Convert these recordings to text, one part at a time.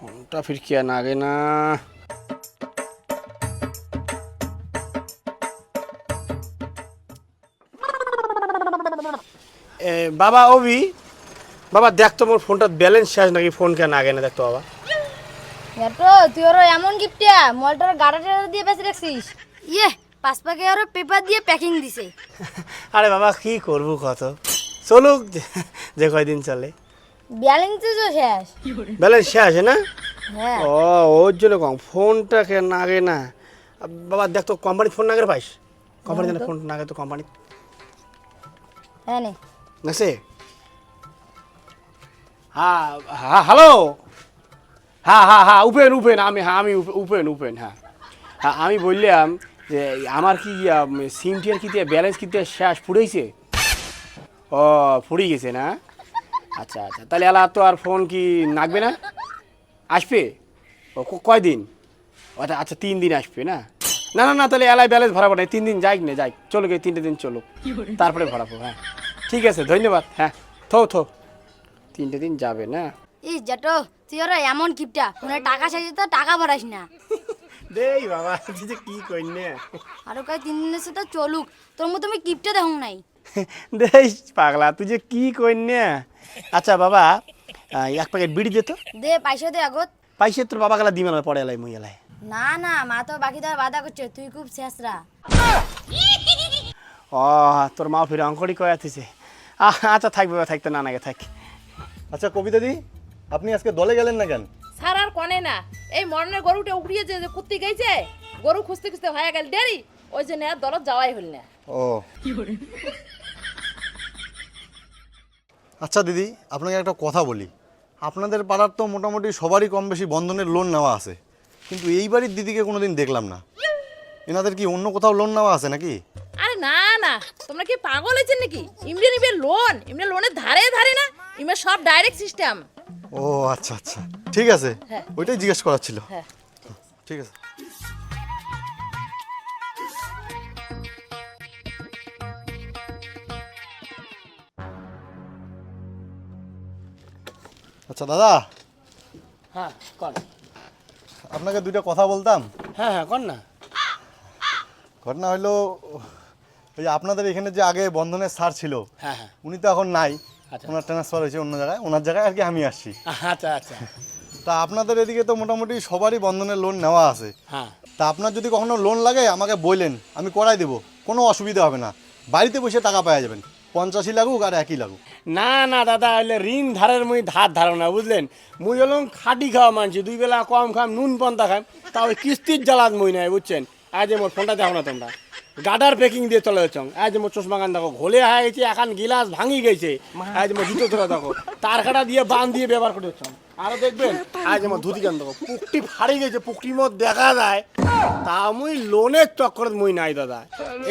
ফোনটা ফির কিয়া নাগে না। বাবা অভি, বাবা দেখ তো মোর ফোনটা ব্যালেন্স শেষ নাকি, ফোন কেন আগে না দেখ তো বাবা। তো তুই ওর এমন গিফটিয়া মলটার গাড়াটা দিয়ে বেঁচে রাখছিস। ইয়ে পাঁচ পাকে আরো পেপার দিয়ে প্যাকিং দিছে। আরে বাবা কি করবো কত, চলুক যে কয়দিন চলে। ব্যালেন্স তো শেষ। ব্যালেন্স শেষ না? হ্যাঁ ও ওর জন্য কম, ফোনটা কেন নাগে না। বাবা দেখ তো কোম্পানির ফোন নাগে পাইস, কোম্পানি যেন ফোন নাগে তো কোম্পানি হ্যাঁ নে নাছে। হ্যাঁ হ্যাঁ হ্যালো, হ্যাঁ হ্যাঁ হ্যাঁ উপেন উপেন, আমি উপেন উপেন, হ্যাঁ হ্যাঁ আমি বললাম যে আমার কি সিমটির কি দিয়ে ব্যালেন্স কি দিয়ে শেষ ফুড়েছে। ও ফুড়ে গেছে না? আচ্ছা আচ্ছা, তাহলে এলা তো আর ফোন কি নাগবে না, আসবে? ও কয়দিন? আচ্ছা আচ্ছা 3 দিন আসবে না? না না না, তাহলে এলাই ব্যালেন্স ভরাবো না, 3 দিন যাই না যাই, চলো গে 3টে দিন চলো, তারপরে ভরাবো। হ্যাঁ ঠিক আছে, ধন্যবাদ। হ্যাঁ থো 3টে দিন যাবে না? এই জেঠো তুই ওর এমন গিফটিয়া ফোনে টাকা চাইছে তো টাকা ভরাস না। দেই বাবা তুই যে কি কই না, আরো কয় 3 দিনের সাথে চলুক, তোর মতো আমি গিফটে দেখুন নাই। দেই পাগলা তুই যে কি কই না। আচ্ছা বাবা, এক প্যাকেট বিড়ি দে তো। দে পয়সা দে আগত। পাইছে তোর বাবা গেলা দিবে না, পরে এলাই মুই এলাই। না না মা তো বাকি দেওয়ার বাধা করছে, তুই খুব শেষরা। ও তোর মা ফিরে অঙ্কড়ি কয়া থিছে। আচ্ছা থাক বাবা, থাকতে না নাগে থাক। আচ্ছা কবিতা দি, আপনি আজকে দলে গেলেন না কেন? স্যার আর কনে না, এই মরণের গরুটা উড়িয়ে যে কুত্তি গেছে, গরু খুঁজতে খুঁজতে হয়ে গেল দেরি, ওই জন্য আর দলত যাওয়াই হল না। ও আচ্ছা দিদি, আপনাকে একটা কথা বলি। আপনাদের পাড়ার তো মোটামুটি সবারই কম বেশি বন্ধনের লোন নেওয়া আছে, কিন্তু এই বাড়ির দিদিকে কোনোদিন দেখলাম না। এনাদের কি অন্য কোথাও লোন নেওয়া আছে নাকি? আরে না না, তোমরা কি পাগল হয়েছেন নাকি? ইমরে নিবে লোন, ইমরে লোনের ধারে ধারে না, ইমরে সব ডাইরেক্ট সিস্টেম। ও আচ্ছা আচ্ছা, ঠিক আছে, হ্যাঁ। ওইটাই জিজ্ঞেস করার ছিল। হ্যাঁ ঠিক আছে। আচ্ছা দাদা, হ্যাঁ কর। আপনাকে দুইটা কথা বলতাম। হ্যাঁ হ্যাঁ কর না। ঘটনা হলো, ওই যে আপনাদের এখানে যে আগে বন্ধনের স্যার ছিল, হ্যাঁ হ্যাঁ উনি তো এখন নাই, আচ্ছা ওনার ট্রান্সফার হয়েছে অন্য জায়গায়, ওনার জায়গায় আর কি আমি আসছি। আচ্ছা আচ্ছা তা আপনাদের এদিকে তো মোটামুটি সবারই বন্ধনের লোন নেওয়া আছে। হ্যাঁ তা আপনার যদি কখনো লোন লাগে আমাকে বললেন, আমি করাই দেবো, কোনো অসুবিধা হবে না। বাড়িতে বসে টাকা পাওয়া যাবেন, 85 লাগুক আর 1 লাগুক। না না দাদা, হইলে ঋণ ধারের মুই ধার ধারো না, বুঝলেন? মুই হলাম খাটি খাওয়া মানছি, 2 বেলা কম খাম, নুন পন্থা খাম, তা ওই কিস্তির জ্বালাত মুই নাই, বুঝছেন? আজ মোর ফোনটা দেখো না তোমরা, গাডার প্যাকিং দিয়ে চলে যাচ্ছ। আজ মোর চশমা গান দেখো ঘোলে হয়ে গেছে, এখন গিলাস ভাঙি গেছে। আজ মোর জুতো ধরে দেখো, তার কাটা দিয়ে বান দিয়ে ব্যবহার করে যাচ্ছ। আরো দেখবেন আজ আমার ধুতি গান দেখো, পুকটি ফাড়ি গেছে, পুকটির মধ্যে দেখা যায়। তা মুই লোনের চক্কর মুই নাই দাদা।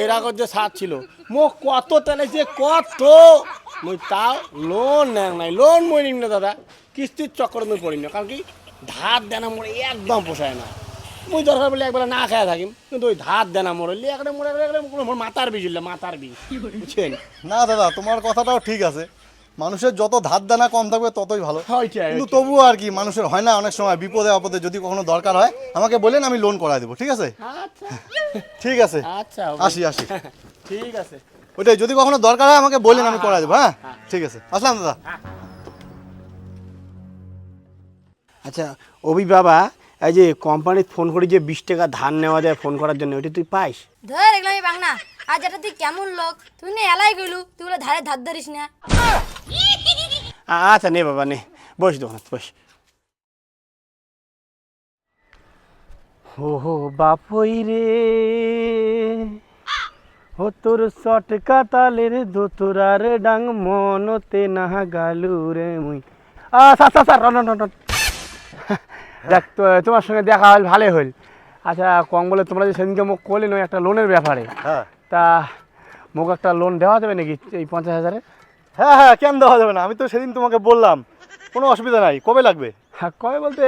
এর আগর যে সাথ ছিল মো কত তেলেছে কত, মুই তাও লোন নেন নাই, লোন মই নিম না দাদা। কিস্তির চক্কর মুই পড়ি না, কারণ কি ধার দেনা মোড়ে একদম পোষায় না। মুই দরকার বলে একবেলা না খায় থাকিম, কিন্তু ওই ধার দেনা মোড়ে একটা মোড়ে মোর মাথার বিষ হইলে মাথার বিষ, বুঝছেন? না দাদা, তোমার কথাটাও ঠিক আছে, মানুষের যত ধার দেনা কম থাকবে ততই ভালো। হইছে, কিন্তু তবুও আর কি, মানুষের হয় না অনেক সময় বিপদে আপদে যদি কখনো দরকার হয় আমাকে বলেন, আমি লোন করাই দেবো, ঠিক আছে? আচ্ছা ঠিক আছে, আচ্ছা আসি আসি। ঠিক আছে। ওইটাই, যদি কখনো দরকার হয় আমাকে বলেন, আমি করাই দেবো। হ্যাঁ ঠিক আছে, আসলাম দাদা। আচ্ছা অভি বাবা, এই যে কোম্পানির ফোন করে যে 20 টাকা ধার নেওয়া যায় ফোন করার জন্য, ওইটা তুই পাইস? ধর এগুলো আমি পাং না। আর যেটা তুই কেমন লোক, তুই না এলাই গেলু, তুই বলে ধারে ধার ধরিস না। আচ্ছা নে বাবা নে, বস দোকান বস। ও বাপই রে, ও তোর চটকা তালের দোতরার ডাং মনতে না গালু রে মুই। আচ্ছা আচ্ছা দেখ তোমার সঙ্গে দেখা হল ভালোই হল। আচ্ছা কম বলে তোমরা যে সেদিনকে মোক করলে নয় একটা লোনের ব্যাপারে, হ্যাঁ তা মোক একটা লোন দেওয়া যাবে নাকি এই 50,000-এর? হ্যাঁ হ্যাঁ, কেন দেওয়া যাবে না? আমি তো সেদিন তোমাকে বললাম, কোনো অসুবিধা নাই। কবে লাগবে? হ্যাঁ কবে বলতে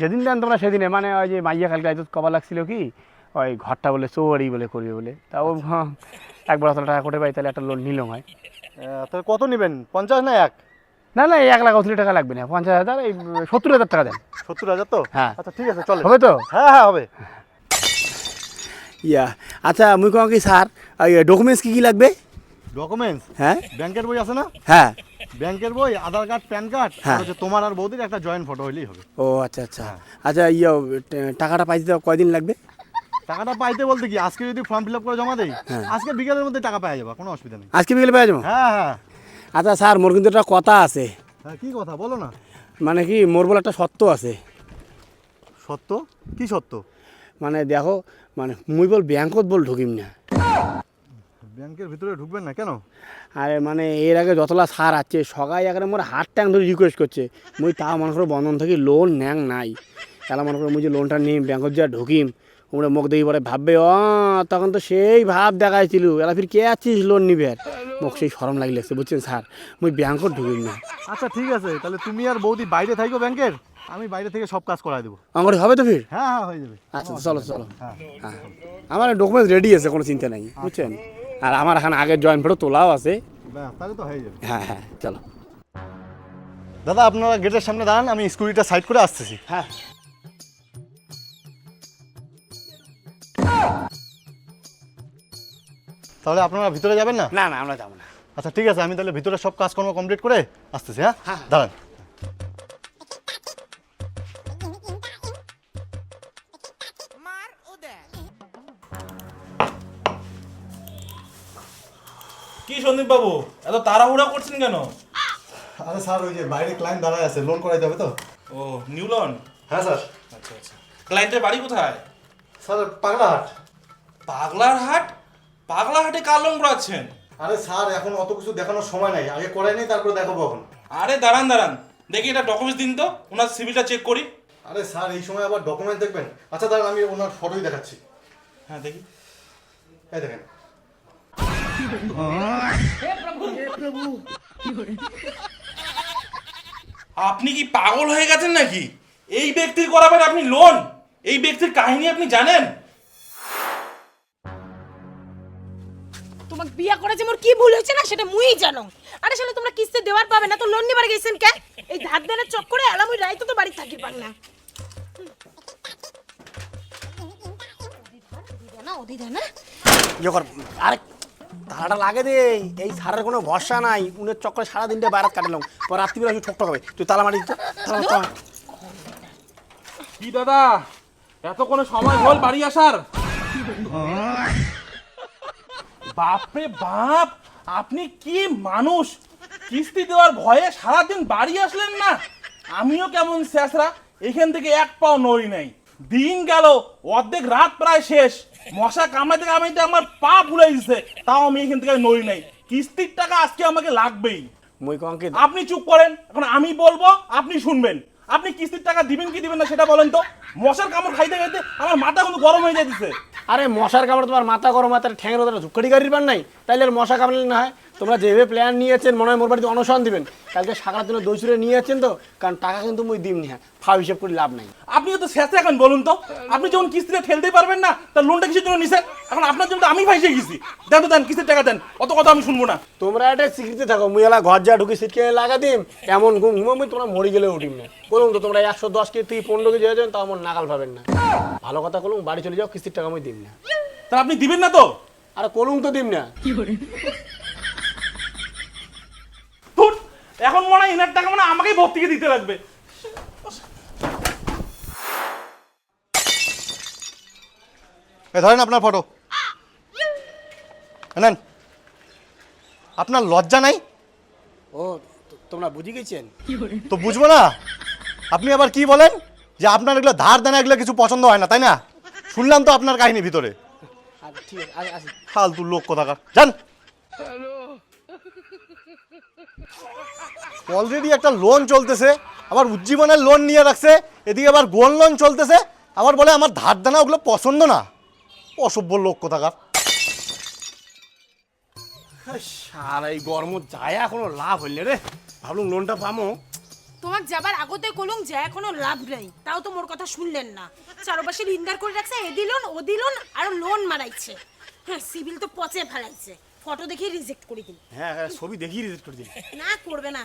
যেদিন দেন তোমরা সেদিনে, মানে ওই যে মাইয়া কালকে আইতো কবা লাগছিল কি, ওই ঘরটা বলে চৌড়ি বলে করবে বলে, তা ও একবার অত টাকা কোটে পাই, তাহলে একটা লোন নিলাম হয়। তাহলে কত নেবেন, 50 না 1? না না, এই 1,80,000 টাকা লাগবে না, 50,000, এই 70,000 টাকা দেন। 70,000 তো? হ্যাঁ। আচ্ছা ঠিক আছে, চলে। হবে তো? হ্যাঁ হ্যাঁ হবে। ইয়া আচ্ছা, মুই কম কি স্যার, ডকুমেন্টস কি কি লাগবে? ডকুমেন্টস? হ্যাঁ ব্যাংকের বই আছে না? হ্যাঁ। ব্যাংকের বই, আধার কার্ড, প্যান কার্ড, আর হ্যাঁ। হচ্ছে তোমার আর বৌদির একটা জয়েন্ট ফটো হইলেই হবে। ও আচ্ছা আচ্ছা। আচ্ছা টাকাটা পাইতে কয়দিন লাগবে? টাকাটা পাইতে বলতে কি, আজকে যদি ফর্ম ফিল আপ করে জমা দেই, আজকে বিকেলের মধ্যে টাকা পাওয়া যাবে, কোনো অসুবিধা নেই। আজকে বিকেলে পেয়ে যাবো? হ্যাঁ হ্যাঁ। আচ্ছা স্যার, মোর কিন্তু একটা কথা আছে। হ্যাঁ কি কথা বলো না। মানে কি, মোর বলে একটা সত্য আছে। সত্য? কি সত্য? মানে দেখো, মানে মুই বল ব্যাংকত বল ঢুকিম না। ব্যাংকের ভিতরে ঢুকবেন না কেন? আরে মানে এর আগে যতলা সার আছে সবাই এখানে মোর হাত ট্যাং ধরে রিকোয়েস্ট করছে, মুই তা মনে করো বন্ধন থেকে লোন ন্যাং নাই। তাহলে মনে করো মুই যে লোনটা নিই, ব্যাংকত যা ঢুকিম, ওরা মুখ দেখি পরে ভাববে ও তখন তো সেই ভাব দেখাইছিল, এলা ফির কে আছিস লোন নিবে, মোক সেই শরম লাগলেছে, বুঝছেন স্যার, মুই ব্যাংকত ঢুকিম না। আচ্ছা ঠিক আছে, তাহলে তুমি আর বৌদি বাইরে থাকো ব্যাংকের, আমি বাইরে থেকে সব কাজ করাই দেবো। আমার হবে তো ফির? হ্যাঁ হ্যাঁ হয়ে যাবে। আচ্ছা চলো চলো। হ্যাঁ। হ্যাঁ, আমার ডকুমেন্টস রেডি আছে, কোনো চিন্তা নাই, বুঝছেন। আর আমার এখানে আগের জয়েন্ট ফটো তোলাও আছে। ব্যাস, তাহলে তো হয়ে যাবে। হ্যাঁ হ্যাঁ চলো। দাদা আপনারা গেটের সামনে দাঁড়ান, আমি স্কুটিটা সাইড করে আসতেছি। হ্যাঁ। তাহলে আপনারা ভিতরে যাবেন না? না না, আমরা যাবো না। আচ্ছা ঠিক আছে, আমি তাহলে ভিতরে সব কাজকর্ম কমপ্লিট করে আসতেছি। হ্যাঁ দাঁড়ান। কি সন্দীপ বাবু, এত তাড়াহুড়া করছেন কেন? আরে স্যার, ওই যে বাইরে ক্লায়েন্ট দাঁড়ায় আছে, লোন করাইতে হবে তো। ও নিউ লন। হ্যাঁ স্যার। আচ্ছা আচ্ছা, ক্লায়েন্টের বাড়ি কোথায়? স্যার পাগলাহাট। পাগলার হাট? পাগলার হাটে কার লোন করাচ্ছেন? আরে স্যার, এখন অত কিছু দেখানোর সময় নাই, আগে করাই নেই তারপরে দেখাবো এখন। আরে দাঁড়ান দাঁড়ান, দেখি এটা ডকুমেন্টস দিন তো, ওনার সিভিলটা চেক করি। আরে স্যার, এই সময় আবার ডকুমেন্ট দেখবেন? আচ্ছা দাঁড়ান, আমি ওনার ফটোই দেখাচ্ছি। হ্যাঁ দেখি। এই দেখেন। আপনি কি পাগল হয়ে গেছেন নাকি? এই ব্যক্তির করাবেন আপনি লোন? এই ব্যক্তির কাহিনী আপনি জানেন? তোমাকে বিয়া করে যে মোর কি ভুল হয়েছে না সেটা মুই জানো। আরে শালা তোমরা কিস্তি দেওয়ার পাবে না তো লোন নিবার গেছেন কে? এই ধার দেনের চক্করে আলামুই রাইতো তো বাড়ি থাকি পাং না। না ওদিদা না যখন আরে তালাটা লাগে দে, এই সারের কোনো ভরসা নাই, উনের চক্করে সারাদিনটা বাইরে কাটালাম, পর রাত্রিবেলা আমি ঠকঠক হবে। তুই তালা মারি দিতে, তালা। কি দাদা, এত কোনো সময় হল বাড়ি আসার? বাপরে বাপ, আপনি কি মানুষ! কিস্তি দেওয়ার ভয়ে সারাদিন বাড়ি আসলেন না? আমিও কেমন শেষরা, এখান থেকে এক পাও নড়ি নাই। দিন গেল, অর্ধেক রাত প্রায় শেষ, মশা কামাইতে কামাইতে আমার পা ভুলে দিচ্ছে, তাও আমি এখান থেকে নড়ি নাই। কিস্তির টাকা আজকে আমাকে লাগবেই। মই কঙ্কে আপনি চুপ করেন, এখন আমি বলবো আপনি শুনবেন। আপনি কিস্তির টাকা দিবেন কি দিবেন না সেটা বলেন তো। মশার কামড় খাইতে খাইতে আমার মাথা কিন্তু গরম হয়ে যাইতেছে। আরে মশার কামড়ে তোমার মাথা গরম হয়, তার ঠ্যাংয়ের ওদের ঝুঁকড়ি গাড়ির পার নাই, তাইলে আর মশা কামড়ালে না হয়। তোমরা যেভাবে প্ল্যান নিয়েছেন, মনে হয় মোর বাড়িতে অনশন দিবেন, কালকে সাকার জন্য দই চুরে নিয়েছেন তো, কারণ টাকা কিন্তু মুই দিমনি। হ্যাঁ, ফাও হিসেব করে লাভ নাই। আপনি তো শেষে এখন বলুন তো, আপনি যখন কিস্তিটা ঠেলতেই পারবেন না, তার লোনটা কিসের জন্য নিছেন? এখন আপনার জন্য তো আমি ফাইসে গেছি। দেন তো দেন, কিস্তির টাকা দেন, অত কথা আমি শুনবো না। তোমরা একটা স্বীকৃতি থাকো, মুই এলা ঘর যা ঢুকি সিটকে লাগা দিম, এমন ঘুম ঘুমাবি তোমরা মরি গেলে উঠিম না। বলুন তো, তোমরা 110 কেজি থেকে 15 কেজি হয়ে যাবেন, তাও আমার নাগাল পাবেন না। ভালো কথা কলুম, বাড়ি চলে যাও, কিস্তির টাকা আমি দিম না। তা আপনি দিবেন না তো? আরে কলুম তো দিম না। ধুর, এখন মনে হয় ইনার টাকা মানে আমাকেই ভর্তিকে দিতে লাগবে। এই ধরেন আপনার ফটো, নেন। আপনার লজ্জা নাই? ও তোমরা বুঝে গেছেন তো বুঝবো না? আপনি আবার কি বলেন যে আপনার এগুলো ধার দেনা এগুলো কিছু পছন্দ হয় না, তাই না? শুনলাম তো আপনার কাহিনী ভিতরে। আচ্ছা ঠিক আছে, আসি। ফালতু লোক কোথাকার, যান। অলরেডি একটা লোন চলতেছে, আবার উজ্জীবনের লোন নিয়ে রাখছে, এদিকে আবার গোল্ড লোন চলতেছে, আবার বলে আমার ধার দেনা ওগুলো পছন্দ না। অসভ্য লোক কোথাকার। আর এই গরম যায় কোনো লাভ হইলে রে, ভাবলুম লোনটা পামো। তোমাক যাবার আগতে কলুম যে কোনো লাভ নাই, তাও তো মোর কথা শুনলেন না। চারপাশে রিন্দার করে রাখছে, এ দিলন ও দিলন আর লোন মারাইছে। হ্যাঁ, সিভিল তো পচে ফেলাইছে। ফটো দেখে রিজেক্ট করে দিন। হ্যাঁ হ্যাঁ ছবি দেখিয়ে রিজেক্ট করে দিন। না করবে না।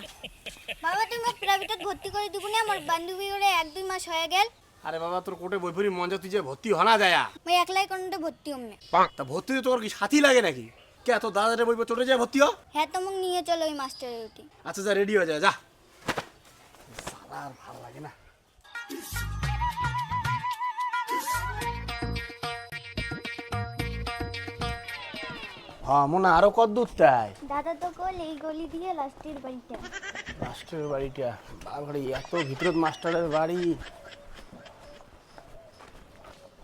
বাবা তুমি মোক প্রাইভেটত ভর্তি করে দিব না, আমার বান্ধবী করে 1-2 মাস হয়ে গেল। আরে বাবা তোর কোটে বই পড়ি মন যা তুই যে ভর্তি হনা যায় মই একলাই কোনটা ভর্তি হম না। তা ভর্তি হতে তোর কি সাথী লাগে নাকি? কে তোর দাদারে বই চটে যায় ভর্তি হ? হ্যাঁ তো মোক নিয়ে চলো ওই মাস্টারের উঠি। আচ্ছা যা রেডি হয়ে যা যা। সারা আর ভালো লাগে না। হ্যাঁ মনে আরো কত দূর তাই? দাদা তো কল এই গলি দিয়ে লাস্টের বাড়িটা। মাস্টারের বাড়িটা বাবারে এত ভিতরত মাস্টারের বাড়ি।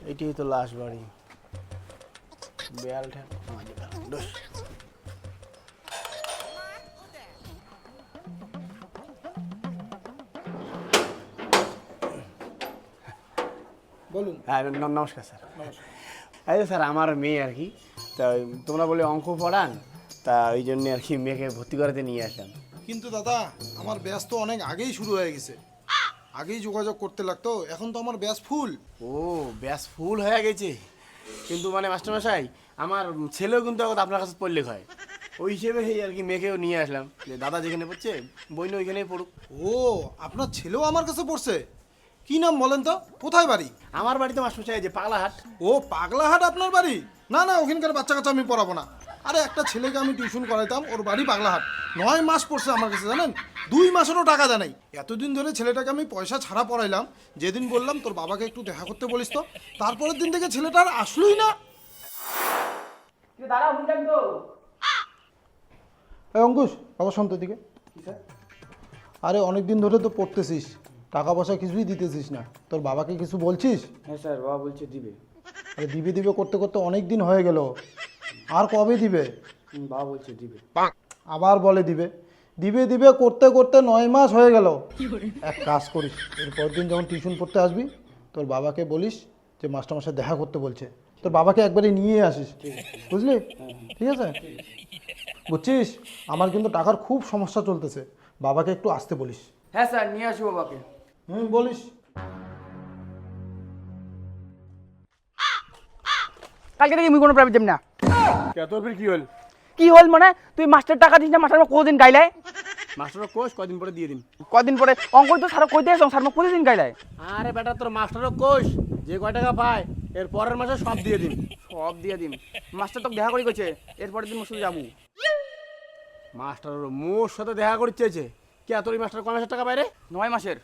এইটাই তো লাস্ট বাড়ি। বেয়ালটা মাঝে দোষ। বলুন। হ্যাঁ নমস্কার স্যার। এই যে স্যার আমার মেয়ে আর কি, তা তোমরা বলে অঙ্ক পড়ান, তা ওই জন্য আর কি মেয়েকে ভর্তি করাতে নিয়ে আসলাম। কিন্তু দাদা আমার ব্যাস তো অনেক আগেই শুরু হয়ে গেছে, আগেই যোগাযোগ করতে লাগতো, এখন তো আমার ব্যাস ফুল। ও ব্যাস ফুল হয়ে গেছে, কিন্তু মানে মাস্টারমশাই আমার ছেলেও কিন্তু এখন আপনার কাছে পড়লে হয়, ওই হিসেবে আর কি মেয়েকেও নিয়ে আসলাম যে দাদা যেখানে পড়ছে বইন ওইখানেই পড়ুক। ও আপনার ছেলেও আমার কাছে পড়ছে? কি নাম বলেন তো, কোথায় বাড়ি? আমার বাড়িতে মাস্টারমশাই যে পাগলাহাট। ও পাগলাহাট আপনার বাড়ি? না না, ওখানকার বাচ্চা কাচ্চা আমি পড়াবো না। আরে একটা ছেলেকে আমি টিউশন করাইতাম, ওর বাড়ি পাগলাহাট, 9 মাস পড়ছে আমার কাছে, জানেন 2 মাসেরও টাকা দেয় নাই। এতদিন ধরে ছেলেটাকে আমি পয়সা ছাড়া পড়াইলাম, যেদিন বললাম তোর বাবাকে একটু দেখা করতে বলিস তো, তারপরের দিন থেকে ছেলেটা আর আসলোই না। এই অঙ্কুশ, বাবা শোন তো দিকে। আরে অনেক দিন ধরে তো পড়তেছিস, টাকা পয়সা কিছুই দিতেছিস না, তোর বাবাকে কিছু বলছিস? হ্যাঁ স্যার, বাবা বলছে দিবে। আরে দিবে দিবে করতে করতে অনেক দিন হয়ে গেল, আর কবে দিবে? বাবা বলছে দিবে। আবার বলে দিবে, দিবে দিবে করতে করতে 9 মাস হয়ে গেল। এক কাজ করিস, এরপর দিন যখন টিউশন পড়তে আসবি তোর বাবাকে বলিস যে মাস্টারমশাই দেখা করতে বলছে, তোর বাবাকে একবারে নিয়ে আসিস, বুঝলি? ঠিক আছে, বুঝছিস? আমার কিন্তু টাকার খুব সমস্যা চলতেছে, বাবাকে একটু আসতে বলিস। হ্যাঁ স্যার, নিয়ে আসবো বাবাকে। বলিস। কালকে থেকে মুই কোনো প্রাইভেট যাবি না। তোর ফির কি হল? কি হল মানে তুই মাস্টার টাকা দিস না, মাস্টার কদিন গাইলাই? মাস্টার কোষ কদিন পরে দিয়ে দিন। কদিন পরে অঙ্ক তো স্যার কইতে আসো, স্যার প্রতিদিন গাইলাই। আরে বেটা তোর মাস্টারও কোষ যে কয় টাকা পায় এর পরের মাসে সব দিয়ে দিন। সব দিয়ে দিন? মাস্টার তো দেখা করি গেছে, এরপরের দিন মুসুল যাবো। মাস্টার মোর সাথে দেখা করতে চেয়েছে কে? তোর মাস্টার কয় মাসের টাকা পায় রে? 9 মাসের।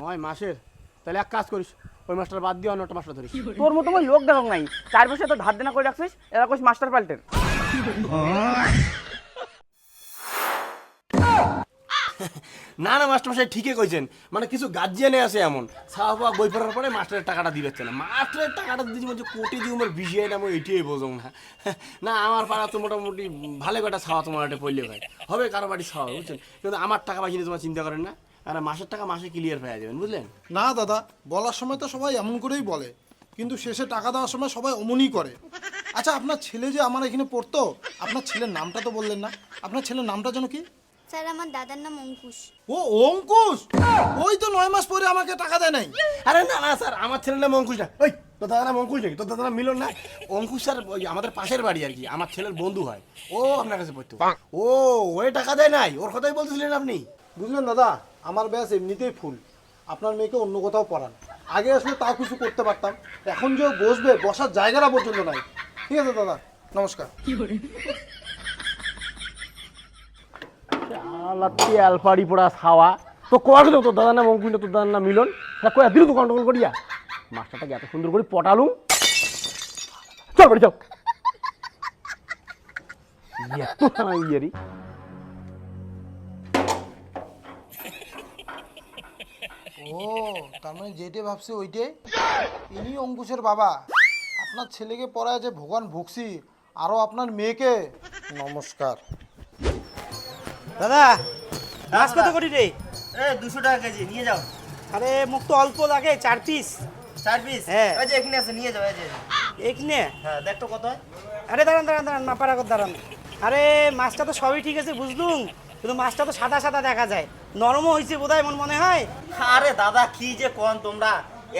9 মাসের? তাহলে এক কাজ করিস, ওই মাস্টার বাদ দিয়ে অন্য একটা মাস্টার ধরিস। তোর মতো লোক দেখাও নাই, 4 বছর তো ধার দেনা করে রাখছিস, এরা কইস মাস্টার পাল্টের। না না মাস্টারমশাই ঠিকই কইছেন, মানে কিছু গার্জিয়ানে আছে এমন সাহাবা বই পড়ার পরে মাস্টারের টাকাটা দিবেছে না, মাস্টারের টাকাটা দিদি বলছে কোটি দিয়ে আমার বিষয় না, আমি এটাই বোঝম না। না আমার পাড়া তো মোটামুটি ভালো কটা ছাওয়া তোমার একটা পড়লে হয়, হবে কারো বাড়ি ছাওয়া, বুঝছেন? কিন্তু আমার টাকা পাইছি তোমার চিন্তা করেন না, আর মাসের টাকা মাসে ক্লিয়ার হয়ে যাবেন, বুঝলেন? না দাদা, বলার সময় তো সবাই এমন করেই বলে, কিন্তু শেষে টাকা দেওয়ার সময় সবাই অমনই করে। আচ্ছা আপনার ছেলে যে আমার এখানে পড়তো, আপনার ছেলের নামটা তো বললেন না, আপনার ছেলের নামটা যেন কি? স্যার আমার দাদার নাম অঙ্কুশ। ও অঙ্কুশ, ওই তো 9 মাস পরে আমাকে টাকা দেয় নাই। আরে না না স্যার, আমার ছেলের নাম অঙ্কুশ না। ওই তোর দাদার নাম অঙ্কুশ নাকি? তোর দাদার নাম মিলন না? অঙ্কুশ স্যার ওই আমাদের পাশের বাড়ি আর কি, আমার ছেলের বন্ধু হয়, ও আপনার কাছে পড়তো। ও ওই টাকা দেয় নাই, ওর কথাই বলতেছিলেন আপনি? বুঝলেন দাদা, আমার ব্যাস এমনিতেই ফুল, আপনার মেয়েকে অন্য কোথাও পড়ান। আগে আসলে তাও কিছু করতে পারতাম, এখন যে ও বসবে, বসার জায়গাটা পর্যন্ত নাই। ঠিক আছে দাদা, নমস্কার। আলফাড়ি পড়া ছাওয়া তো কয়া গেল, তোর দাদার নাম অঙ্কুশ না, তোর দাদার নাম মিলন, কয়া দিল তো কন্ট্রোল করিয়া মাস্টারটাকে এত সুন্দর করে পটালুম। চল বাড়ি চল। ইয়ারি ও তার মানে যেটাই ভাবছি ওইটাই, ইনি অঙ্কুশের বাবা। আপনার ছেলেকে পড়ায় যে ভগবান ভুগছি, আরও আপনার মেয়েকে নমস্কার। দাদা মাছ কত করি রে? 200 টাকা কেজি নিয়ে যাও। আরে মুখ তো অল্প লাগে, 4 পিস। 4 পিস? হ্যাঁ। এই যে এখানে আছে, নিয়ে যাও। এই যে এইখানে? হ্যাঁ, দেখ তো কত হয়। আরে দাঁড়ান দাঁড়ান দাঁড়ান, মাপার আগত দাঁড়ান। আরে মাছটা তো সবই ঠিক আছে বুঝলুম, কিন্তু মাছটা তো সাদা সাদা দেখা যায়, নরমও হয়েছে বোধহয় মন মনে হয়। আরে দাদা কি যে কোন তোমরা,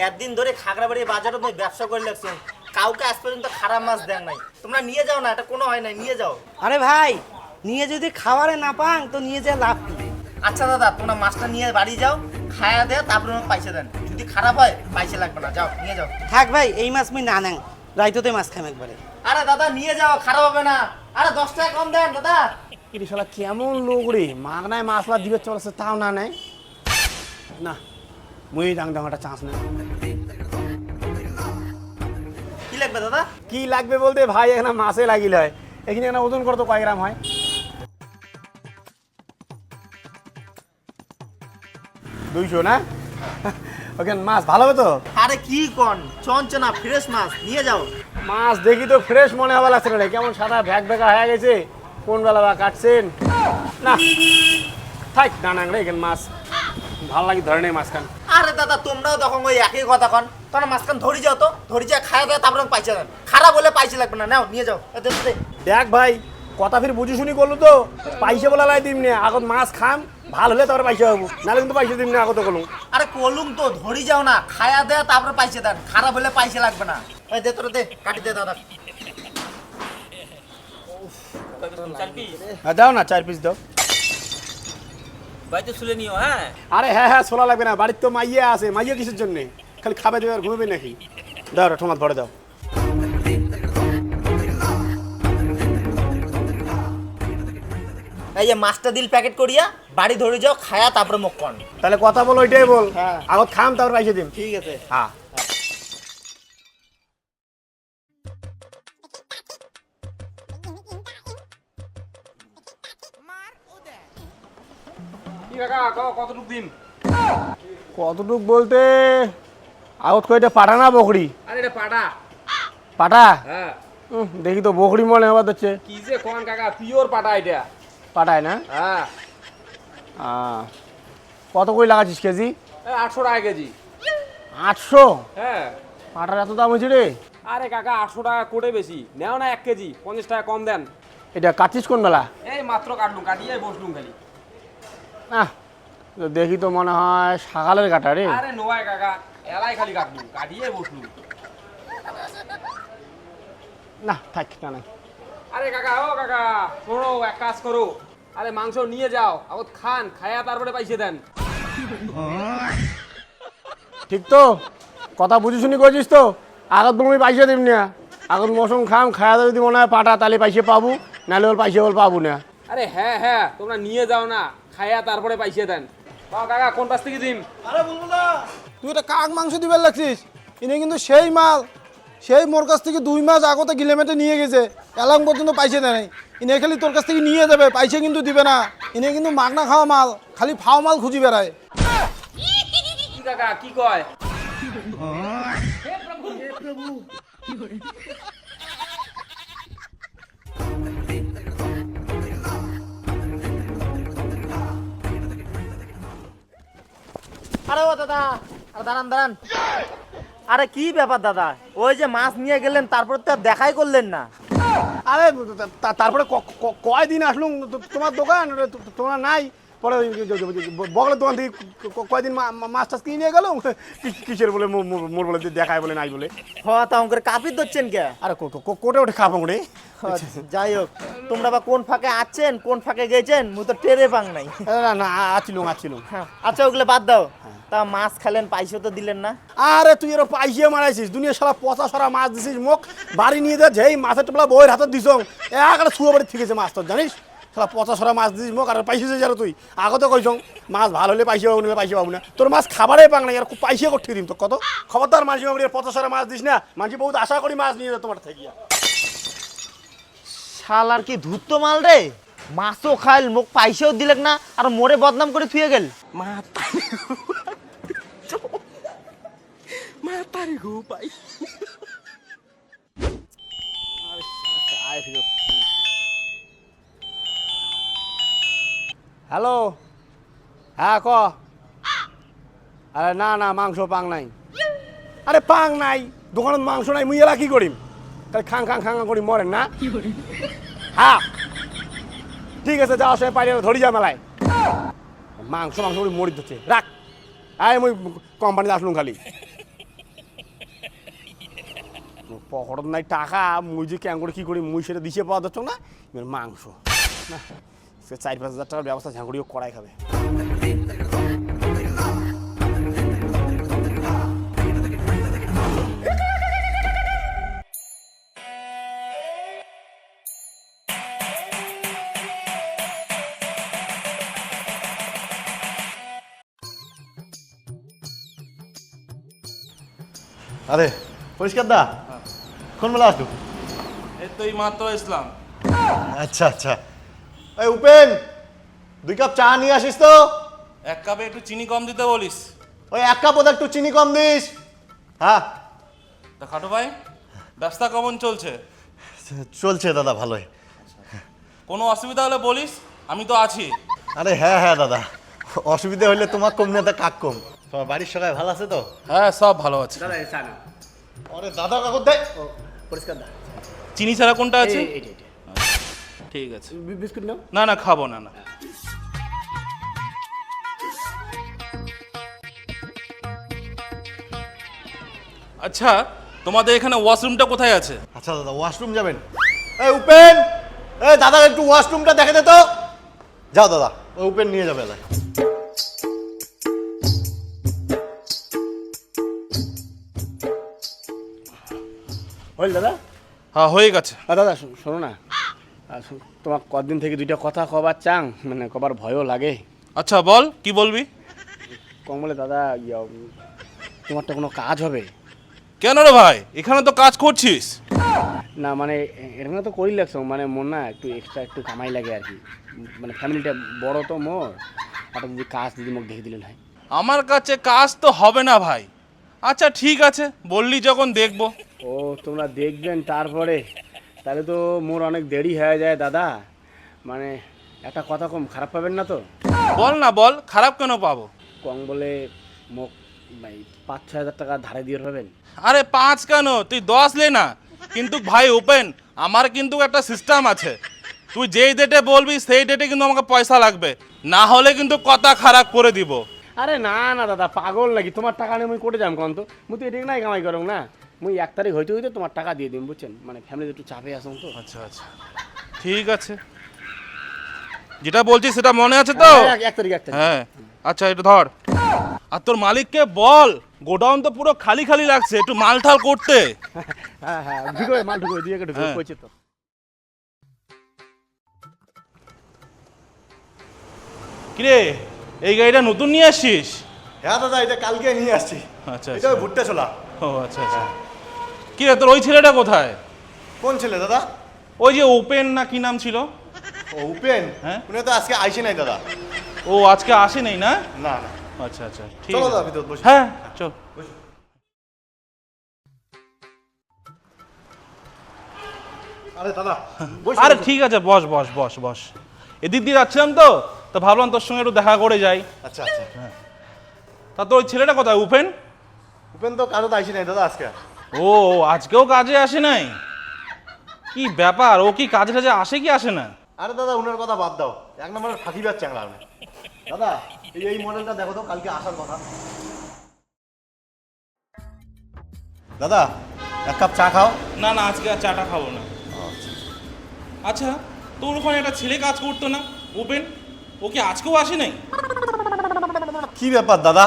একদিন ধরে খাগড়াবাড়ি বাজারে ব্যবসা করে লাগছেন, কাউকে আজ পর্যন্ত খারাপ মাছ দেন নাই। তোমরা নিয়ে যাও না, এটা কোনো হয় নাই, নিয়ে যাও। আরে ভাই, নিয়ে যদি খাবারে না পান তো নিয়ে যা লাভ কি? আচ্ছা দাদা, তোমরা মাছটা নিয়ে বাড়ি যাও, খায়া দেয়, তারপরে আমাকে পয়সা দেন। যদি খারাপ হয় পয়সা লাগবে না, যাও নিয়ে যাও। থাক ভাই, এই মাছ মুই না নেন, রাইততে মাছ খাম একবারে। আরে দাদা নিয়ে যাও, খারাপ হবে না। আরে 10 টাকা কম দেন দাদা। এটা শালা কেমন লোক রে, মাগনায় মাছ মাছ দিবে চলেছে তাও না নেয় না। মুই ডাং একটা চান্স নেই। কি লাগবে দাদা? কি লাগবে বলতে ভাই এখানে মাছে লাগিল হয়, এখানে এখানে ওজন করতো কয় গ্রাম হয়? 200 না? ওখানে মাছ ভালো হবে তো? আরে কি কোন, চঞ্চনা ফ্রেশ মাছ, নিয়ে যাও। মাছ দেখি তো ফ্রেশ মনে হওয়া লাগছে না, কেমন সাদা ভ্যাক ভ্যাকা হয়ে গেছে। কোন বেলা বা কাটছেন না? থাক না না রে, এখানে মাছ ভালো লাগে ধরে নেই মাছখান। আরে দাদা তোমরাও তখন ওই একই কথা কন, তোমরা মাছখান ধরি যাও তো, ধরি যা খায়া দেয়, তারপরে আমাকে পয়সা দেন। খারাপ হলে পয়সা লাগবে না, নাও নিয়ে যাও। দেখ ভাই, কথা ফির বুঝি শুনি করলো তো, পয়সা বলা লাই দিম নে, আগত মাছ খাম, ভাল হলে তারপরে পয়সা হবো, নাহলে কিন্তু পয়সা দিম না আগত কলুম। আরে কলুম তো, ধরি যাও না, খায়া দেয়, তারপরে পয়সা দেন। খারাপ হলে পয়সা লাগবে না। ওই দে তোরা দে, কাটি দে দাদা। হ্যাঁ দাও না, 4 পিস দাও। বাড়িতে শুলে নিও। হ্যাঁ আরে হ্যাঁ হ্যাঁ, ছোলা লাগবে না, বাড়ির তো মাইয়া আছে। মাইয়া কিসের জন্য? খালি খাবে দেবে আর ঘুমবে নাকি? দাও রে, ঠোঙাত ভরে দাও। এই যে মাছটা দিল প্যাকেট করিয়া বাড়ি ধরে যাও, খায়া তারপরে মুখ কন। তাহলে কথা বল, ওইটাই বল। হ্যাঁ। আগত খাম তারপর পয়সা দিম। ঠিক আছে। হ্যাঁ। কতটুকু দিন? কতটুক বলতে আগত কয়টা পাঠা না বকরি? আরে এটা পাটা। পাঠা? হ্যাঁ। দেখি তো বকরি মনে হওয়া হচ্ছে। কি যে কোন কাকা, পিওর পাটা এটা। পাঠায় না? হ্যাঁ। কত করে লাগাচ্ছিস কেজি? 800 টাকা কেজি। 800? হ্যাঁ। পাঠার এত দাম হয়েছে রে? আরে কাকা 800 টাকা কোটে বেশি, নেও না 1 কেজি, 50 টাকা কম দেন। এটা কাটছিস কোন বেলা? এই মাত্র কাটলুম, কাটিয়ে বসলুম খালি। দেখি তো মনে হয় সকালের কাটা রে। আরে নোয়াই কাকা, এলাই খালি কাটলুম, কাটিয়ে বসলুম। না থাক না নাই। আরে কাকা, ও কাকা শোনো, এক কাজ করো, আরে মাংস নিয়ে যাও, আগত খান, খায়া তারপরে পয়সা দেন। ঠিক তো, কথা বুঝি শুনি করছিস তো? আগত তুমি পয়সা দিম না, আগত মৌসুম খাম, খায়া যদি মনে হয় পাঠা, তাহলে পয়সা পাবো, নাহলে ওর পয়সা বল পাবো না। আরে হ্যাঁ হ্যাঁ, তোমরা নিয়ে যাও না, খায়া তারপরে পয়সা দেন। কাকা কোন পাশ থেকে দিম? আরে বলবো না, তুই এটা কাক মাংস দিবার লাগছিস। ইনি কিন্তু সেই মাল, সেই মোর কাছ থেকে 2 মাস আগতে গিলেমেটে নিয়ে গেছে, এলাম পর্যন্ত পয়সা দেয় নাই। ইনি খালি তোর কাছ থেকে নিয়ে যাবে, পয়সা কিন্তু দিবে না। ইনি কিন্তু মাগনা খাওয়া মাল, খালি ফাও মাল খুঁজি বেড়ায়। কি কাকা কি কয়? আরে ও দাদা, আরে দাঁড়ান দাঁড়ান। আরে কি ব্যাপার দাদা, ওই যে মাছ নিয়ে গেলেন, তারপর তো আর দেখাই করলেন না। আরে তারপরে কয়দিন আসলুম তোমার দোকান, তোমার নাই। পরে বগলের দোকান থেকে কয়দিন মাছ টাছ কিনে নিয়ে গেল। কিসের বলে মোর বলে দেখায় বলে নাই বলে। হ্যাঁ তা অঙ্কের কাপির ধরছেন কে? আরে কোটে ওঠে খাবো রে। যাই হোক, তোমরা বা কোন ফাঁকে আছেন, কোন ফাঁকে গেছেন, মু তো টেরে পাং নাই। না না আছিলুম। আচ্ছা ওগুলো বাদ দাও, তা মাছ খালেন, পয়সা তো দিলেন না। আরে তুই এরও পাইসিয়ে মারাইছিস, দুনিয়া সারা পচা সরা মাছ দিছিস, মুখ বাড়ি নিয়ে যা, যেই মাছের টোপলা বইয়ের হাতে দিস একটা ছুয়া বাড়ি থেকেছে মাছ, তোর জানিস? সারা পচা সরা মাছ দিছিস মুখ, আর পাইছিস যারা তুই আগতে কইস মাছ ভালো হলে পয়সা পাবো না, পয়সা পাবো না। তোর মাছ খাবারে পাং না, আর পয়সা করতে দিম তো কত। খবরদার মাঝি বাবুর পচা সরা মাছ দিস না, মাঝি বহুত আশা করি মাছ নিয়ে যা তোমার থেকে। শালার কি ধূর্ত মাল রে, মাছও খাইল, মুখ পয়সাও দিলেন না, আর মোরে বদনাম করে থুয়ে গেল। হ্যালো, হ্যাঁ ক। আরে না না, মাংস পাং নাই। আরে পাং নাই, দোকানত মাংস নাই, মুই এলা কি করিম? তাহলে খাং খাং খাং করি মরেন না? হ্যাঁ ঠিক আছে, যাওয়ার সময় পাইলে ধরি যা মেলায়। মাংস করে মরি দিচ্ছে, রাখ। আয় মুই কোম্পানিতে আসলুম খালি পকেটত নাই টাকা মুই যে ক্যাং করে কী করি মুই সেটা দিশে পাওয়া যাচ্ছ না এবার মাংস না সে 4-5 হাজার টাকার ব্যবস্থা ঝাঁকুড়িও করাই খাবে। আরে পরিষ্কার দা কোন বেলা আসলো? এই তো এই মাত্র ইসলাম। আচ্ছা আচ্ছা, এই উপেন 2 কাপ চা নিয়ে আসিস তো। 1 কাপে একটু চিনি কম দিতে বলিস। ওই 1 কাপ ওদের একটু চিনি কম দিস। হ্যাঁ তা খাটো ভাই ব্যবসা কেমন চলছে? চলছে দাদা ভালোই। কোনো অসুবিধা হলে বলিস, আমি তো আছি। আরে হ্যাঁ হ্যাঁ দাদা, অসুবিধা হলে তোমার কম না তা কাক কম। তোমার বাড়ির সবাই ভালো আছে তো? হ্যাঁ সব ভালো আছে। দাদা এই চা না আরে দাদা কাকর দেয় পরিষ্কার দা চিনি ছাড়া কোনটা আছে? এইটা ঠিক আছে। বিস্কুট নাও। না না খাবো না। আচ্ছা তোমাদের এখানে ওয়াশরুমটা কোথায় আছে? আচ্ছা দাদা ওয়াশরুম যাবেন? এই উপেন, এই দাদা একটু ওয়াশরুমটা দেখে দে তো। যাও দাদা, ওই উপেন নিয়ে যাবে দাদা। হল দাদা? হ্যাঁ হয়ে গেছে। দাদা শোনো না, তোমার কদিন থেকে 2টা কথা কবার চাং, মানে কবার ভয়ও লাগে। আচ্ছা বল কি বলবি? কম বলে দাদা তোমারটা কোনো কাজ হবে? কেন রে ভাই, এখানে তো কাজ করছিস। না মানে এরকম তো করি লাগছো, মানে মোর না একটু এক্সট্রা একটু কামাই লাগে আর কি, মানে ফ্যামিলিটা বড় তো মোর, একটা যদি কাজ যদি মোক দেখে দিলেন হয়। আমার কাছে কাজ তো হবে না ভাই। আচ্ছা ঠিক আছে, বললি যখন দেখবো। ও তোমরা দেখবেন তারপরে, তাহলে তো মোর অনেক দেরি হয়ে যায় দাদা, মানে একটা কথা কম খারাপ পাবেন না তো? বল না বল, খারাপ কেন পাবো? কম বলে মোক 5-6 হাজার টাকা ধারে দিয়ে পাবেন? আরে 5 কেন, তুই 10 লে না। কিন্তু ভাই ওপেন, আমার কিন্তু একটা সিস্টেম আছে। তুই যেই ডেটে বলবি সেই ডেটে কিন্তু আমাকে পয়সা লাগবে, না হলে কিন্তু কথা খারাপ করে দিব। আরে না না দাদা, পাগল নাকি? তোমার টাকা নিয়ে মুই কোটে যাম কন তো? মুই তো এটাই নাই কামাই করম না। মুই 1 তারিখ হইতে হইতে তোমার টাকা দিয়ে দিম, বুঝছেন? মানে ফ্যামিলিতে একটু চাপে আসুন তো। আচ্ছা আচ্ছা ঠিক আছে, যেটা বলছিস সেটা মনে আছে তো? 1 তারিখ 1 তারিখ। হ্যাঁ আচ্ছা এটা ধর। আর তোর মালিককে বল গোডাউন তো পুরো খালি খালি লাগছে, একটু মালঠাল করতে। হ্যাঁ হ্যাঁ ঢুকো, মাল ঢুকো, দিয়ে ঢুকো হ্যাঁ। কইছে তো। কিরে এই গাড়িটা নতুন নিয়ে আসছিস? হ্যাঁ দাদা, এটা কালকে নিয়ে আসছি। আচ্ছা এটা আচ্ছা। ভুট্টা ছোলা। ও আচ্ছা আচ্ছা। কি রে তোর ওই ছেলেটা কোথায়? কোন ছেলে দাদা? ওই যে ওপেন না কি নাম ছিল? ও উপেন? হ্যাঁ। উনি তো আজকে আইসে নাই দাদা। ও আজকে আসে নাই না? না না। আচ্ছা আচ্ছা ঠিক চলো আছে। দাদা ভিতর বসি। হ্যাঁ চল। আরে দাদা আরে ঠিক আছে, বস বস বস বস। এদিক দিয়ে যাচ্ছিলাম তো, তো ভাবলাম তোর সঙ্গে একটু দেখা করে যাই। আচ্ছা আচ্ছা। তা তোর ওই ছেলেটা কোথায় উপেন? উপেন তো কারো তো আইসে নাই দাদা আজকে। ও আজকেও কাজে আসে নাই? কি ব্যাপার, ও কি কাজে টাজে আসে কি আসে না? আরে দাদা উনার কথা বাদ দাও, 1 নম্বরের ফাঁকিবার চ্যাংড়া আপনি। দাদা এই মডেলটা দেখো তো, কালকে আসার কথা। দাদা 1 কাপ চা খাও। না না আজকে আর চাটা খাবো না। আচ্ছা তোর ওখানে একটা ছেলে কাজ করতো না ওপেন, ও কি আজকেও আসে নাই? কি ব্যাপার দাদা,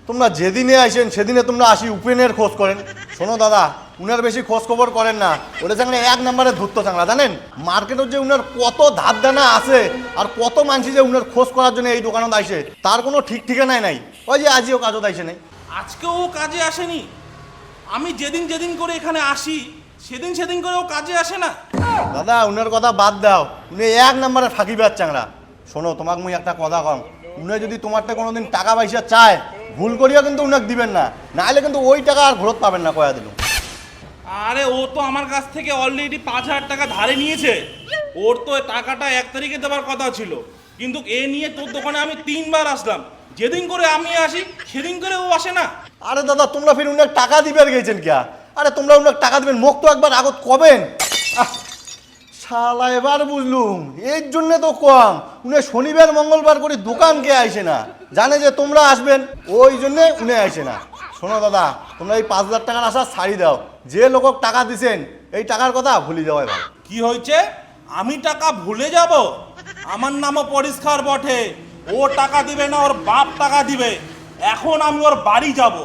তোমরা যেদিনে আসেন সেদিনে তোমরা আসি উপেনের খোঁজ করেন। শোনো দাদা, উনার বেশি খোঁজ খবর করেন না, ওটা চাংলা 1 নম্বরে ধরতো চাংলা। জানেন মার্কেটের যে উনার কত ধার দেনা আছে আর কত মানুষ যে উনার খোঁজ করার জন্য এই দোকানত আইসে, তার কোনো ঠিক ঠিকানাই নাই। ওই যে আজিও কাজত আইসে নাই। আজকেও ও কাজে আসেনি? আমি যেদিন যেদিন করে এখানে আসি সেদিন সেদিন করে ও কাজে আসে না? দাদা উনার কথা বাদ দাও, উনি 1 নম্বরে ফাঁকিবার চাংলা। শোনো তোমাকে মুই একটা কথা কম, উনি যদি তোমারটা কোনোদিন টাকা পয়সা চায় ভুল করিয়া কিন্তু উনাকে দিবেন না, নাহলে কিন্তু ওই টাকা আর ঘুরত পাবেন না কয়া দিল। আরে ও তো আমার কাছ থেকে অলরেডি 5,000 টাকা ধারে নিয়েছে। ওর তো টাকাটা 1 তারিখে দেওয়ার কথা ছিল, কিন্তু এ নিয়ে তোর দোকানে আমি 3 বার আসলাম, যেদিন করে আমি আসি সেদিন করে ও আসে না। আরে দাদা তোমরা ফির উনাকে টাকা দিবার গেছেন কিয়া? আরে তোমরা উনাকে টাকা দিবেন, মুখ তো একবার আগত কবেন। শালা এবার বুঝলুম, এর জন্য তো কম উনি শনিবার মঙ্গলবার করে দোকানকে আইসে না, জানে যে তোমরা আসবেন ওই জন্যে উনি আইসে না। শোনো দাদা, তোমরা এই 5,000 টাকার আশা ছাড়ি দাও, যে লোকক টাকা দিছেন এই টাকার কথা ভুলে যাওয়াই ভালো। কি হয়েছে? আমি টাকা ভুলে যাব? আমার নামও পরিষ্কার বটে, ও টাকা দিবে না, ওর বাপ টাকা দিবে। এখন আমি ওর বাড়ি যাব।